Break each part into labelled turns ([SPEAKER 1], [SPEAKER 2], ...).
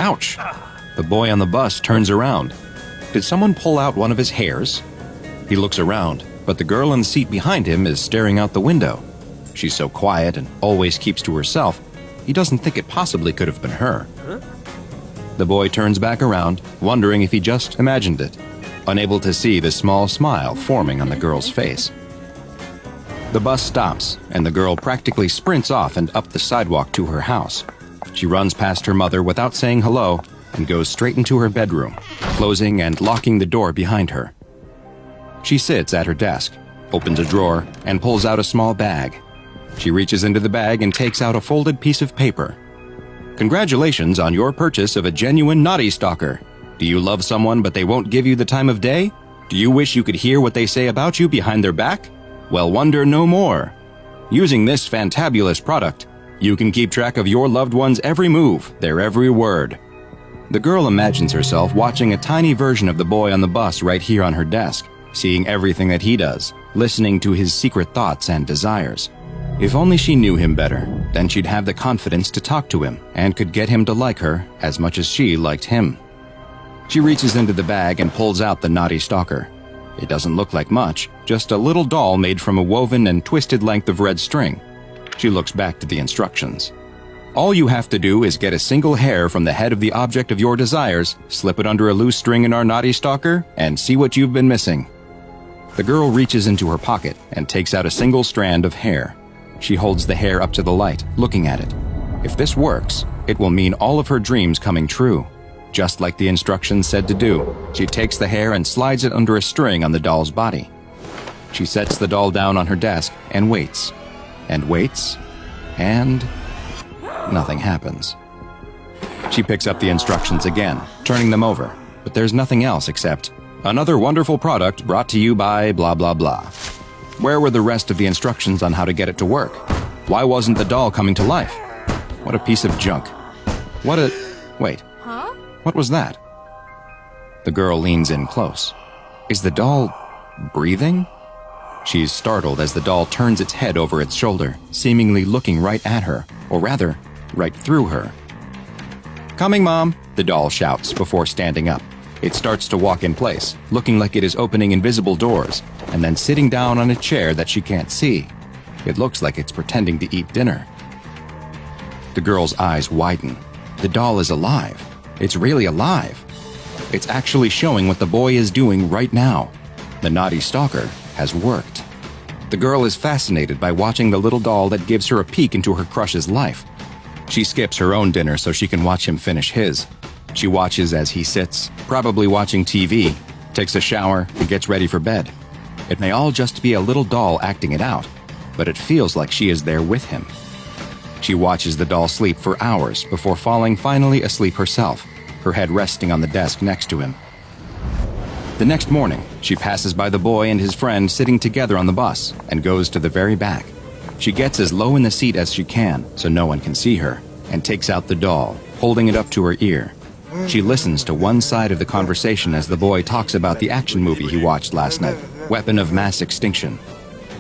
[SPEAKER 1] Ouch! The boy on the bus turns around. Did someone pull out one of his hairs? He looks around, but the girl in the seat behind him is staring out the window. She's so quiet and always keeps to herself, he doesn't think it possibly could have been her. The boy turns back around, wondering if he just imagined it, unable to see the small smile forming on the girl's face. The bus stops, and the girl practically sprints off and up the sidewalk to her house. She runs past her mother without saying hello and goes straight into her bedroom, closing and locking the door behind her. She sits at her desk, opens a drawer, and pulls out a small bag. She reaches into the bag and takes out a folded piece of paper. Congratulations on your purchase of a genuine Knotty Stalker. Do you love someone but they won't give you the time of day? Do you wish you could hear what they say about you behind their back? Well, wonder no more. Using this fantabulous product, you can keep track of your loved one's every move, their every word. The girl imagines herself watching a tiny version of the boy on the bus right here on her desk, seeing everything that he does, listening to his secret thoughts and desires. If only she knew him better, then she'd have the confidence to talk to him and could get him to like her as much as she liked him. She reaches into the bag and pulls out the Knotty Stalker. It doesn't look like much, just a little doll made from a woven and twisted length of red string. She looks back to the instructions. All you have to do is get a single hair from the head of the object of your desires, slip it under a loose string in our Knotty Stalker, and see what you've been missing. The girl reaches into her pocket and takes out a single strand of hair. She holds the hair up to the light, looking at it. If this works, it will mean all of her dreams coming true. Just like the instructions said to do, she takes the hair and slides it under a string on the doll's body. She sets the doll down on her desk and waits. And waits. And nothing happens. She picks up the instructions again, turning them over, but there's nothing else except another wonderful product brought to you by blah blah blah. Where were the rest of the instructions on how to get it to work? Why wasn't the doll coming to life? What a piece of junk. Wait.
[SPEAKER 2] Huh?
[SPEAKER 1] What was that? The girl leans in close. Is the doll breathing? She's startled as the doll turns its head over its shoulder, seemingly looking right at her, or rather, right through her. "Coming, Mom," the doll shouts before standing up. It starts to walk in place, looking like it is opening invisible doors, and then sitting down on a chair that she can't see. It looks like it's pretending to eat dinner. The girl's eyes widen. The doll is alive. It's really alive. It's actually showing what the boy is doing right now. The Knotty Stalker has worked. The girl is fascinated by watching the little doll that gives her a peek into her crush's life. She skips her own dinner so she can watch him finish his. She watches as he sits, probably watching TV, takes a shower, and gets ready for bed. It may all just be a little doll acting it out, but it feels like she is there with him. She watches the doll sleep for hours before falling finally asleep herself, her head resting on the desk next to him. The next morning, she passes by the boy and his friend sitting together on the bus and goes to the very back. She gets as low in the seat as she can so no one can see her, and takes out the doll, holding it up to her ear. She listens to one side of the conversation as the boy talks about the action movie he watched last night, Weapon of Mass Extinction.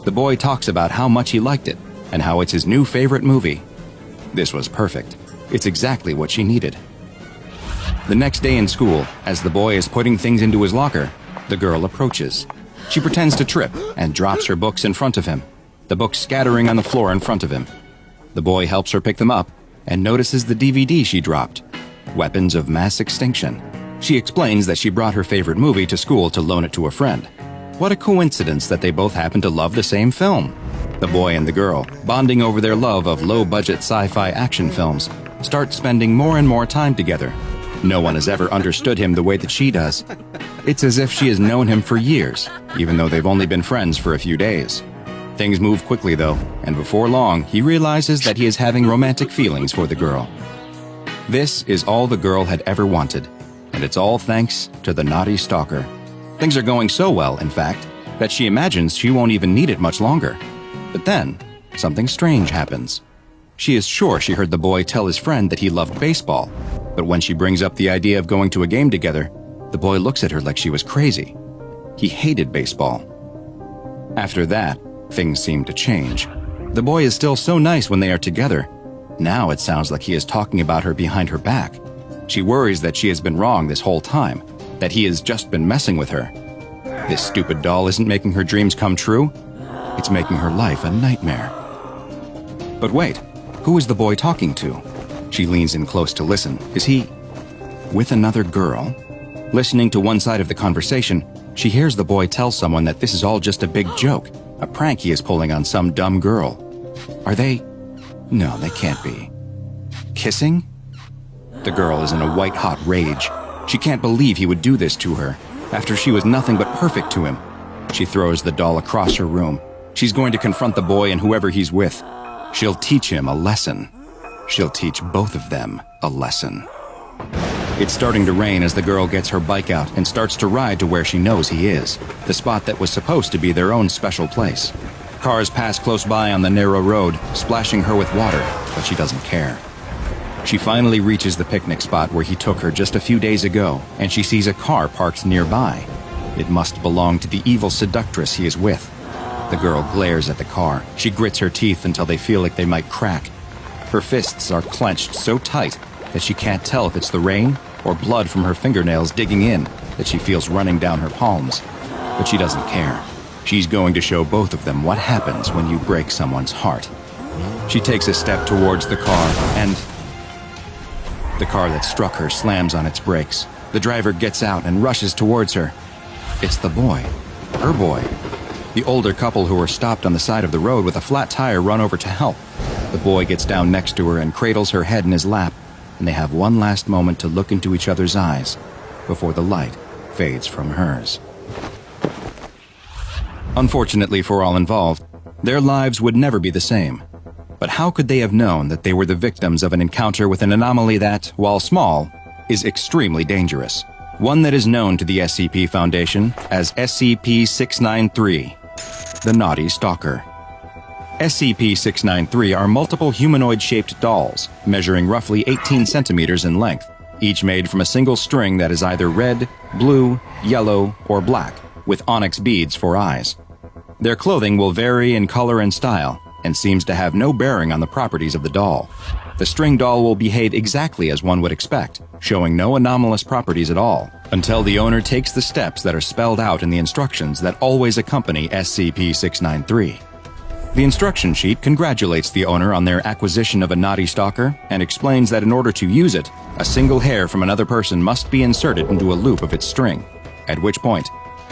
[SPEAKER 1] The boy talks about how much he liked it and how it's his new favorite movie. This was perfect. It's exactly what she needed. The next day in school, as the boy is putting things into his locker, the girl approaches. She pretends to trip and drops her books in front of him, the books scattering on the floor in front of him. The boy helps her pick them up and notices the DVD she dropped, Weapons of Mass Extinction. She explains that she brought her favorite movie to school to loan it to a friend. What a coincidence that they both happen to love the same film. The boy and the girl, bonding over their love of low-budget sci-fi action films, start spending more and more time together. No one has ever understood him the way that she does. It's as if she has known him for years, even though they've only been friends for a few days. Things move quickly, though, and before long, he realizes that he is having romantic feelings for the girl. This is all the girl had ever wanted, and it's all thanks to the Knotty Stalker. Things are going so well, in fact, that she imagines she won't even need it much longer. But then, something strange happens. She is sure she heard the boy tell his friend that he loved baseball, but when she brings up the idea of going to a game together, the boy looks at her like she was crazy. He hated baseball. After that, things seem to change. The boy is still so nice when they are together. Now it sounds like he is talking about her behind her back. She worries that she has been wrong this whole time, that he has just been messing with her. This stupid doll isn't making her dreams come true. It's making her life a nightmare. But wait, who is the boy talking to? She leans in close to listen. Is he with another girl? Listening to one side of the conversation, she hears the boy tell someone that this is all just a big joke, a prank he is pulling on some dumb girl. Are they? No, they can't be. Kissing? The girl is in a white-hot rage. She can't believe he would do this to her, after she was nothing but perfect to him. She throws the doll across her room. She's going to confront the boy and whoever he's with. She'll teach him a lesson. She'll teach both of them a lesson. It's starting to rain as the girl gets her bike out and starts to ride to where she knows he is, the spot that was supposed to be their own special place. Cars pass close by on the narrow road, splashing her with water, but she doesn't care. She finally reaches the picnic spot where he took her just a few days ago, and she sees a car parked nearby. It must belong to the evil seductress he is with. The girl glares at the car. She grits her teeth until they feel like they might crack. Her fists are clenched so tight that she can't tell if it's the rain or blood from her fingernails digging in that she feels running down her palms. But she doesn't care. She's going to show both of them what happens when you break someone's heart. She takes a step towards the car, and the car that struck her slams on its brakes. The driver gets out and rushes towards her. It's the boy. Her boy. The older couple who were stopped on the side of the road with a flat tire run over to help. The boy gets down next to her and cradles her head in his lap, and they have one last moment to look into each other's eyes before the light fades from hers. Unfortunately for all involved, their lives would never be the same. But how could they have known that they were the victims of an encounter with an anomaly that, while small, is extremely dangerous? One that is known to the SCP Foundation as SCP-693, the Knotty Stalker. SCP-693 are multiple humanoid-shaped dolls, measuring roughly 18 centimeters in length, each made from a single string that is either red, blue, yellow, or black, with onyx beads for eyes. Their clothing will vary in color and style, and seems to have no bearing on the properties of the doll. The string doll will behave exactly as one would expect, showing no anomalous properties at all, until the owner takes the steps that are spelled out in the instructions that always accompany SCP-693. The instruction sheet congratulates the owner on their acquisition of a Knotty Stalker and explains that in order to use it, a single hair from another person must be inserted into a loop of its string, at which point,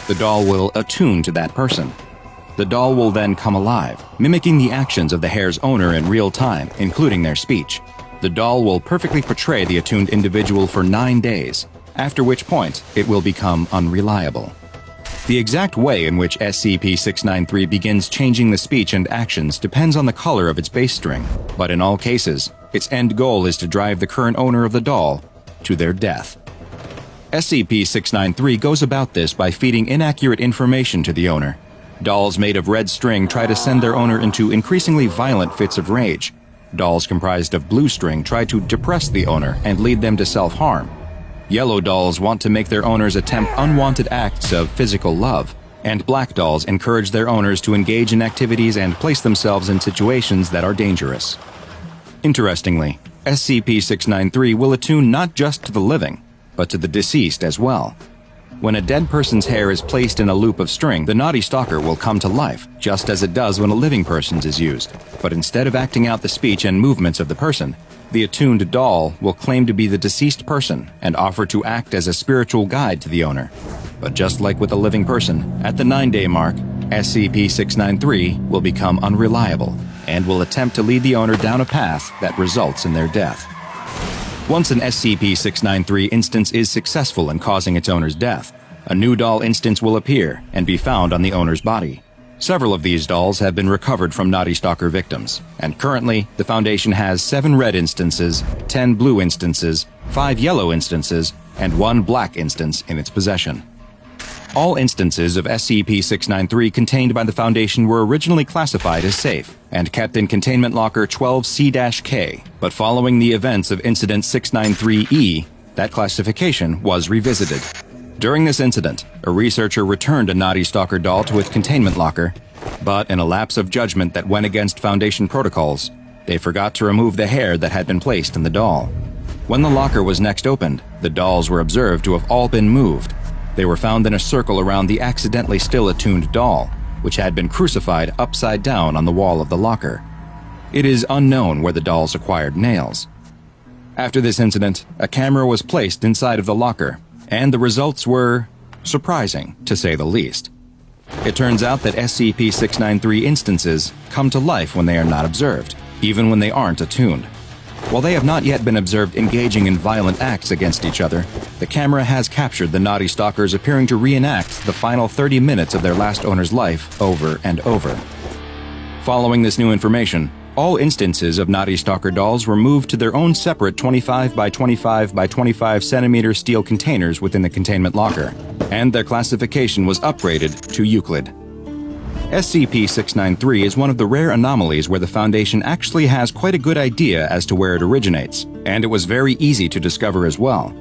[SPEAKER 1] the doll will attune to that person. The doll will then come alive, mimicking the actions of the hair's owner in real time, including their speech. The doll will perfectly portray the attuned individual for 9 days, after which point it will become unreliable. The exact way in which SCP-693 begins changing the speech and actions depends on the color of its base string, but in all cases, its end goal is to drive the current owner of the doll to their death. SCP-693 goes about this by feeding inaccurate information to the owner. Dolls made of red string try to send their owner into increasingly violent fits of rage. Dolls comprised of blue string try to depress the owner and lead them to self-harm. Yellow dolls want to make their owners attempt unwanted acts of physical love, and black dolls encourage their owners to engage in activities and place themselves in situations that are dangerous. Interestingly, SCP-693 will attune not just to the living, but to the deceased as well. When a dead person's hair is placed in a loop of string, the Knotty Stalker will come to life, just as it does when a living person's is used. But instead of acting out the speech and movements of the person, the attuned doll will claim to be the deceased person and offer to act as a spiritual guide to the owner. But just like with a living person, at the 9-day mark, SCP-693 will become unreliable and will attempt to lead the owner down a path that results in their death. Once an SCP-693 instance is successful in causing its owner's death, a new doll instance will appear and be found on the owner's body. Several of these dolls have been recovered from Knotty Stalker victims, and currently, the Foundation has 7 red instances, 10 blue instances, 5 yellow instances, and 1 black instance in its possession. All instances of SCP-693 contained by the Foundation were originally classified as safe and kept in Containment Locker 12C-K, but following the events of Incident 693-E, that classification was revisited. During this incident, a researcher returned a Knotty Stalker doll to its Containment Locker, but in a lapse of judgment that went against Foundation protocols, they forgot to remove the hair that had been placed in the doll. When the locker was next opened, the dolls were observed to have all been moved. They were found in a circle around the accidentally still attuned doll, which had been crucified upside down on the wall of the locker. It is unknown where the dolls acquired nails. After this incident, a camera was placed inside of the locker, and the results were surprising, to say the least. It turns out that SCP-693 instances come to life when they are not observed, even when they aren't attuned. While they have not yet been observed engaging in violent acts against each other, the camera has captured the Knotty Stalkers appearing to reenact the final 30 minutes of their last owner's life over and over. Following this new information, all instances of Knotty Stalker dolls were moved to their own separate 25 by 25 by 25 centimeter steel containers within the containment locker, and their classification was upgraded to Euclid. SCP-693 is one of the rare anomalies where the Foundation actually has quite a good idea as to where it originates, and it was very easy to discover as well.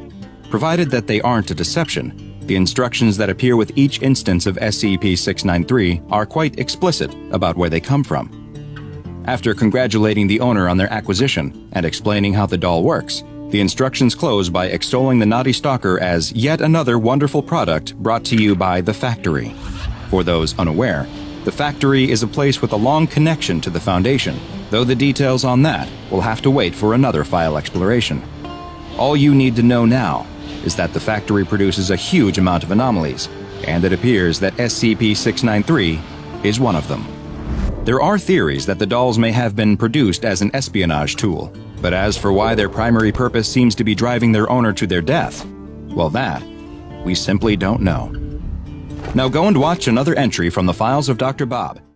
[SPEAKER 1] Provided that they aren't a deception, the instructions that appear with each instance of SCP-693 are quite explicit about where they come from. After congratulating the owner on their acquisition and explaining how the doll works, the instructions close by extolling the Knotty Stalker as yet another wonderful product brought to you by the Factory. For those unaware, the Factory is a place with a long connection to the Foundation, though the details on that will have to wait for another file exploration. All you need to know now is that the Factory produces a huge amount of anomalies, and it appears that SCP-693 is one of them. There are theories that the dolls may have been produced as an espionage tool, but as for why their primary purpose seems to be driving their owner to their death, well, that we simply don't know. Now go and watch another entry from the files of Dr. Bob.